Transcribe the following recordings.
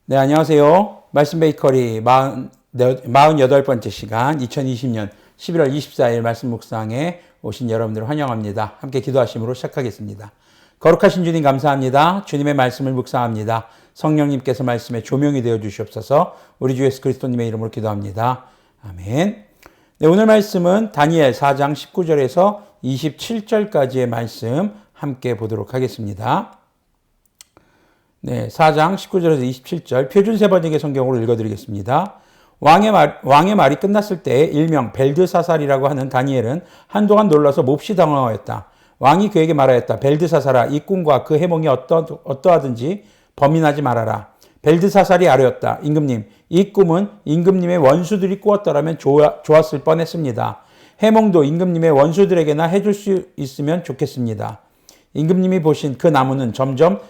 네, 안녕하세요. 말씀 베이커리 48번째 시간 2020년 11월 24일 말씀 묵상에 오신 여러분들을 환영합니다. 함께 기도하심으로 시작하겠습니다. 거룩하신 주님 감사합니다. 주님의 말씀을 묵상합니다. 성령님께서 말씀에 조명이 되어 주시옵소서. 우리 주 예수 그리스도님의 이름으로 기도합니다. 아멘. 네, 오늘 말씀은 다니엘 4장 19절에서 27절까지의 말씀 함께 보도록 하겠습니다. 네, 4장 19절에서 27절 표준세 번역의 성경으로 읽어드리겠습니다. 왕의 말이 끝났을 때 일명 벨드사살이라고 하는 다니엘은 한동안 놀라서 몹시 당황하였다. 왕이 그에게 말하였다. 벨드사살아, 이 꿈과 그 해몽이 어떠하든지 범인하지 말아라. 벨드사살이 아뢰었다. 임금님, 이 꿈은 임금님의 원수들이 꾸었더라면 좋았을 뻔했습니다. 해몽도 임금님의 원수들에게나 해줄 수 있으면 좋겠습니다. 임금님이 보신 그 나무는 점점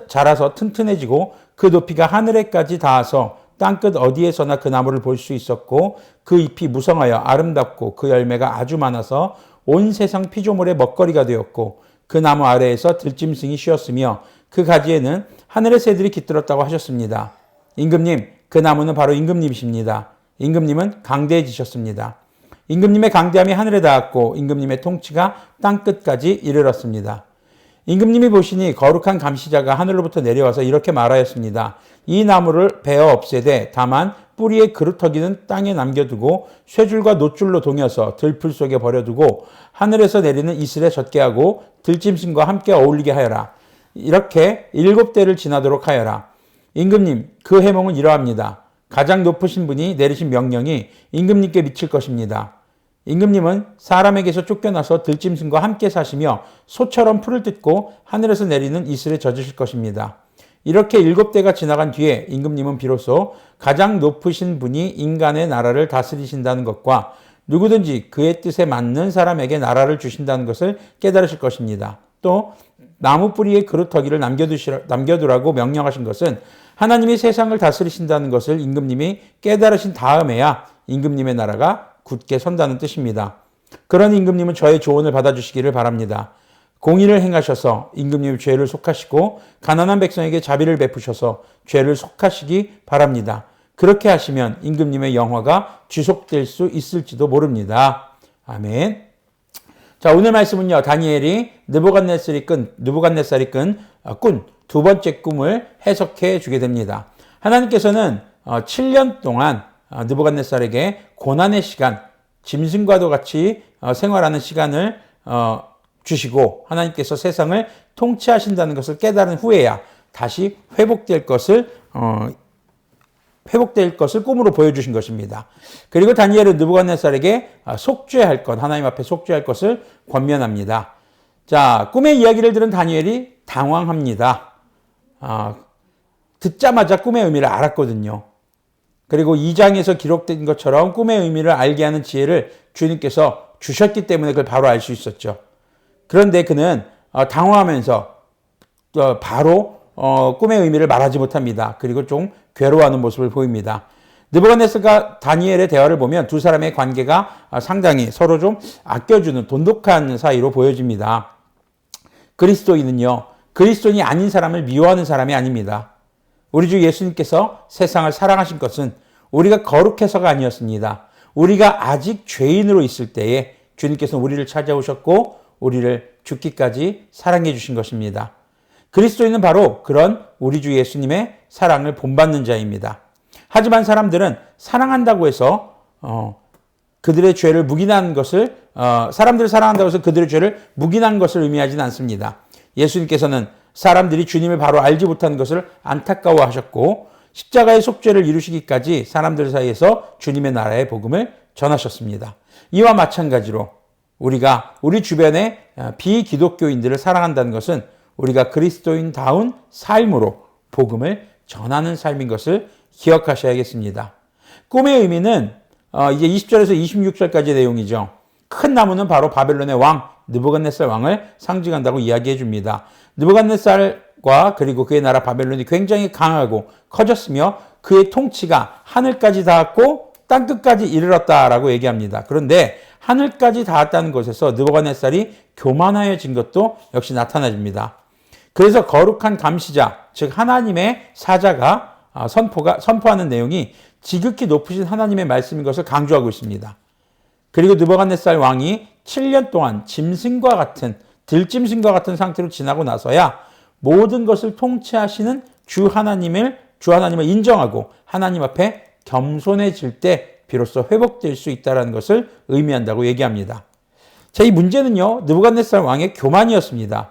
자라서 튼튼해지고 그 높이가 하늘에까지 닿아서 땅끝 어디에서나 그 나무를 볼 수 있었고 그 잎이 무성하여 아름답고 그 열매가 아주 많아서 온 세상 피조물의 먹거리가 되었고 그 나무 아래에서 들짐승이 쉬었으며 그 가지에는 하늘의 새들이 깃들었다고 하셨습니다. 임금님, 그 나무는 바로 임금님이십니다. 임금님은 강대해지셨습니다. 임금님의 강대함이 하늘에 닿았고 임금님의 통치가 땅끝까지 이르렀습니다. 임금님이 보시니 거룩한 감시자가 하늘로부터 내려와서 이렇게 말하였습니다. 이 나무를 베어 없애되 다만 뿌리의 그루터기는 땅에 남겨두고 쇠줄과 놋줄로 동여서 들풀 속에 버려두고 하늘에서 내리는 이슬에 젖게 하고 들짐승과 함께 어울리게 하여라. 이렇게 7대를 지나도록 하여라. 임금님, 그 해몽은 이러합니다. 가장 높으신 분이 내리신 명령이 임금님께 미칠 것입니다. 임금님은 사람에게서 쫓겨나서 들짐승과 함께 사시며 소처럼 풀을 뜯고 하늘에서 내리는 이슬에 젖으실 것입니다. 이렇게 7대가 지나간 뒤에 임금님은 비로소 가장 높으신 분이 인간의 나라를 다스리신다는 것과 누구든지 그의 뜻에 맞는 사람에게 나라를 주신다는 것을 깨달으실 것입니다. 또 나무 뿌리에 그루터기를 남겨두라고 명령하신 것은 하나님이 세상을 다스리신다는 것을 임금님이 깨달으신 다음에야 임금님의 나라가 굳게 선다는 뜻입니다. 그런 임금님은 저의 조언을 받아주시기를 바랍니다. 공의를 행하셔서 임금님의 죄를 속하시고 가난한 백성에게 자비를 베푸셔서 죄를 속하시기 바랍니다. 그렇게 하시면 임금님의 영화가 지속될 수 있을지도 모릅니다. 아멘. 자, 오늘 말씀은요, 다니엘이 느부갓네살이 꾼 두 번째 꿈을 해석해 주게 됩니다. 하나님께서는 7년 동안 느부갓네살에게 고난의 시간, 짐승과도 같이 생활하는 시간을 주시고 하나님께서 세상을 통치하신다는 것을 깨달은 후에야 다시 회복될 것을 꿈으로 보여주신 것입니다. 그리고 다니엘은 느부갓네살에게 속죄할 것, 하나님 앞에 속죄할 것을 권면합니다. 자, 꿈의 이야기를 들은 다니엘이 당황합니다. 듣자마자 꿈의 의미를 알았거든요. 그리고 2장에서 기록된 것처럼 꿈의 의미를 알게 하는 지혜를 주님께서 주셨기 때문에 그걸 바로 알 수 있었죠. 그런데 그는 당황하면서 바로 꿈의 의미를 말하지 못합니다. 그리고 좀 괴로워하는 모습을 보입니다. 느부갓네살과 다니엘의 대화를 보면 두 사람의 관계가 상당히 서로 좀 아껴주는 돈독한 사이로 보여집니다. 그리스도인이 아닌 사람을 미워하는 사람이 아닙니다. 우리 주 예수님께서 세상을 사랑하신 것은 우리가 거룩해서가 아니었습니다. 우리가 아직 죄인으로 있을 때에 주님께서는 우리를 찾아오셨고 우리를 죽기까지 사랑해 주신 것입니다. 그리스도인은 바로 그런 우리 주 예수님의 사랑을 본받는 자입니다. 하지만 사람들은 사랑한다고 해서 그들의 죄를 묵인한 것을 사람들을 사랑한다고 해서 그들의 죄를 묵인한 것을 의미하지는 않습니다. 예수님께서는 사람들이 주님을 바로 알지 못하는 것을 안타까워하셨고 십자가의 속죄를 이루시기까지 사람들 사이에서 주님의 나라의 복음을 전하셨습니다. 이와 마찬가지로 우리가 우리 주변의 비기독교인들을 사랑한다는 것은 우리가 그리스도인다운 삶으로 복음을 전하는 삶인 것을 기억하셔야겠습니다. 꿈의 의미는 이제 20절에서 26절까지의 내용이죠. 큰 나무는 바로 바벨론의 왕 느부갓네살 왕을 상징한다고 이야기해 줍니다. 느부갓네살과 그리고 그의 나라 바벨론이 굉장히 강하고 커졌으며 그의 통치가 하늘까지 닿았고 땅끝까지 이르렀다라고 얘기합니다. 그런데 하늘까지 닿았다는 것에서 느부갓네살이 교만하여진 것도 역시 나타나집니다. 그래서 거룩한 감시자, 즉 하나님의 사자가 선포하는 내용이 지극히 높으신 하나님의 말씀인 것을 강조하고 있습니다. 그리고 느부갓네살 왕이 7년 동안 짐승과 같은 들짐승과 같은 상태로 지나고 나서야 모든 것을 통치하시는 주 하나님을 인정하고 하나님 앞에 겸손해질 때 비로소 회복될 수 있다는 것을 의미한다고 얘기합니다. 자, 이 문제는요, 느부갓네살 왕의 교만이었습니다.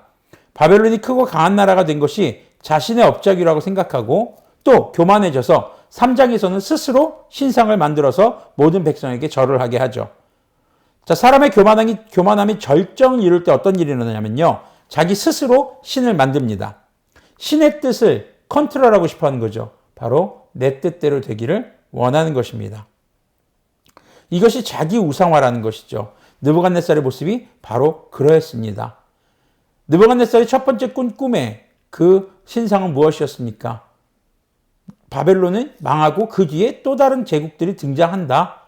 바벨론이 크고 강한 나라가 된 것이 자신의 업적이라고 생각하고 또 교만해져서 3장에서는 스스로 신상을 만들어서 모든 백성에게 절을 하게 하죠. 자, 사람의 교만함이 절정을 이룰 때 어떤 일이 일어나냐면요, 자기 스스로 신을 만듭니다. 신의 뜻을 컨트롤하고 싶어 하는 거죠. 바로 내 뜻대로 되기를 원하는 것입니다. 이것이 자기 우상화라는 것이죠. 느부갓네살의 모습이 바로 그러했습니다. 느부갓네살의 첫 번째 꾼 꿈의 그 신상은 무엇이었습니까? 바벨론은 망하고 그 뒤에 또 다른 제국들이 등장한다.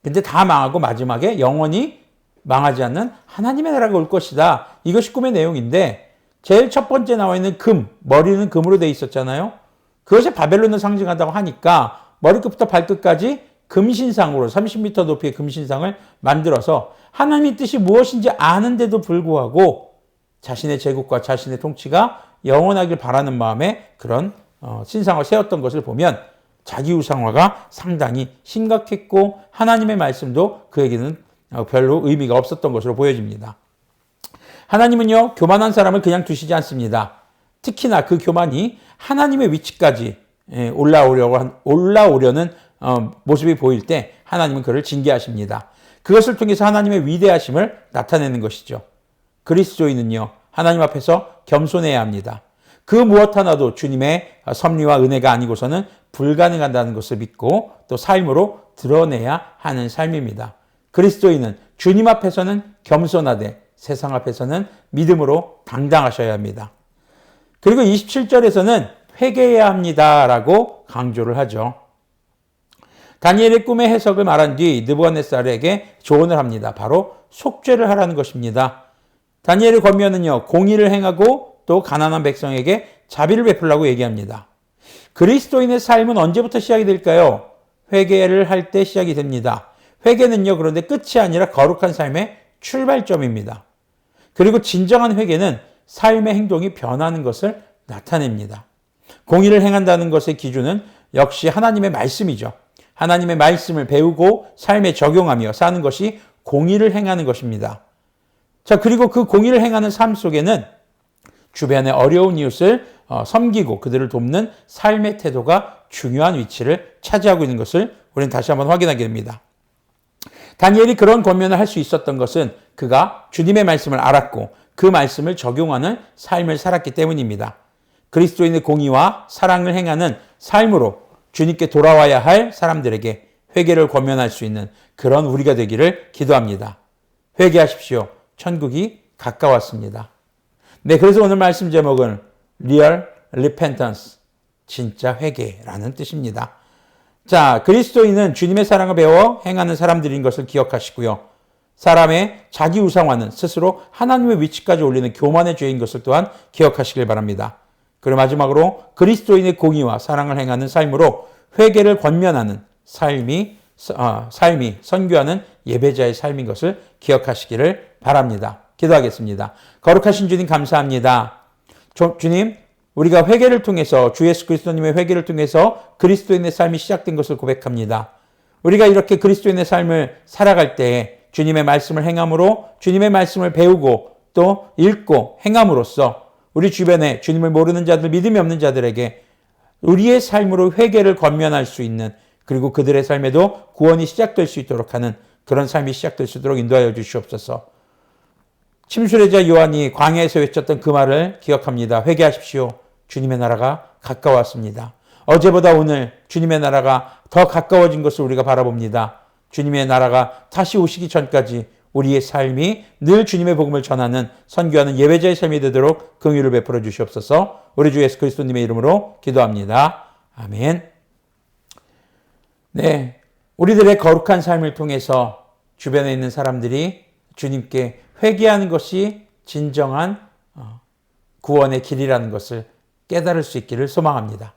근데 다 망하고 마지막에 영원히 망하지 않는 하나님의 나라가 올 것이다. 이것이 꿈의 내용인데 제일 첫 번째 나와 있는 금, 머리는 금으로 되어 있었잖아요. 그것이 바벨론을 상징한다고 하니까 머리끝부터 발끝까지 금신상으로 30m 높이의 금신상을 만들어서 하나님의 뜻이 무엇인지 아는데도 불구하고 자신의 제국과 자신의 통치가 영원하길 바라는 마음에 그런 신상을 세웠던 것을 보면 자기 우상화가 상당히 심각했고 하나님의 말씀도 그에게는 별로 의미가 없었던 것으로 보여집니다. 하나님은요, 교만한 사람을 그냥 두시지 않습니다. 특히나 그 교만이 하나님의 위치까지 올라오려는 모습이 보일 때 하나님은 그를 징계하십니다. 그것을 통해서 하나님의 위대하심을 나타내는 것이죠. 그리스도인은요, 하나님 앞에서 겸손해야 합니다. 그 무엇 하나도 주님의 섭리와 은혜가 아니고서는 불가능하다는 것을 믿고 또 삶으로 드러내야 하는 삶입니다. 그리스도인은 주님 앞에서는 겸손하되 세상 앞에서는 믿음으로 당당하셔야 합니다. 그리고 27절에서는 회개해야 합니다라고 강조를 하죠. 다니엘의 꿈의 해석을 말한 뒤 느부갓네살에게 조언을 합니다. 바로 속죄를 하라는 것입니다. 다니엘의 권면은요, 공의를 행하고 또 가난한 백성에게 자비를 베풀라고 얘기합니다. 그리스도인의 삶은 언제부터 시작이 될까요? 회개를 할 때 시작이 됩니다. 회개는요, 그런데 끝이 아니라 거룩한 삶의 출발점입니다. 그리고 진정한 회개는 삶의 행동이 변하는 것을 나타냅니다. 공의를 행한다는 것의 기준은 역시 하나님의 말씀이죠. 하나님의 말씀을 배우고 삶에 적용하며 사는 것이 공의를 행하는 것입니다. 자, 그리고 그 공의를 행하는 삶 속에는 주변의 어려운 이웃을 섬기고 그들을 돕는 삶의 태도가 중요한 위치를 차지하고 있는 것을 우리는 다시 한번 확인하게 됩니다. 다니엘이 그런 권면을 할 수 있었던 것은 그가 주님의 말씀을 알았고 그 말씀을 적용하는 삶을 살았기 때문입니다. 그리스도인의 공의와 사랑을 행하는 삶으로 주님께 돌아와야 할 사람들에게 회개를 권면할 수 있는 그런 우리가 되기를 기도합니다. 회개하십시오. 천국이 가까웠습니다. 네, 그래서 오늘 말씀 제목은 Real Repentance, 진짜 회개라는 뜻입니다. 자, 그리스도인은 주님의 사랑을 배워 행하는 사람들인 것을 기억하시고요. 사람의 자기 우상화는 스스로 하나님의 위치까지 올리는 교만의 죄인 것을 또한 기억하시길 바랍니다. 그리고 마지막으로 그리스도인의 공의와 사랑을 행하는 삶으로 회개를 권면하는 삶이 선교하는 예배자의 삶인 것을 기억하시기를 바랍니다. 기도하겠습니다. 거룩하신 주님 감사합니다. 주님, 우리가 회개를 통해서 주 예수 그리스도님의 회개를 통해서 그리스도인의 삶이 시작된 것을 고백합니다. 우리가 이렇게 그리스도인의 삶을 살아갈 때에 주님의 말씀을 행함으로 주님의 말씀을 배우고 또 읽고 행함으로써 우리 주변에 주님을 모르는 자들, 믿음이 없는 자들에게 우리의 삶으로 회개를 권면할 수 있는, 그리고 그들의 삶에도 구원이 시작될 수 있도록 하는 그런 삶이 시작될 수 있도록 인도하여 주시옵소서. 침수례자 요한이 광야에서 외쳤던 그 말을 기억합니다. 회개하십시오. 주님의 나라가 가까웠습니다. 어제보다 오늘 주님의 나라가 더 가까워진 것을 우리가 바라봅니다. 주님의 나라가 다시 오시기 전까지 우리의 삶이 늘 주님의 복음을 전하는, 선교하는 예배자의 삶이 되도록 긍휼을 베풀어 주시옵소서. 우리 주 예수 그리스도님의 이름으로 기도합니다. 아멘. 네, 우리들의 거룩한 삶을 통해서 주변에 있는 사람들이 주님께 회개하는 것이 진정한 구원의 길이라는 것을 깨달을 수 있기를 소망합니다.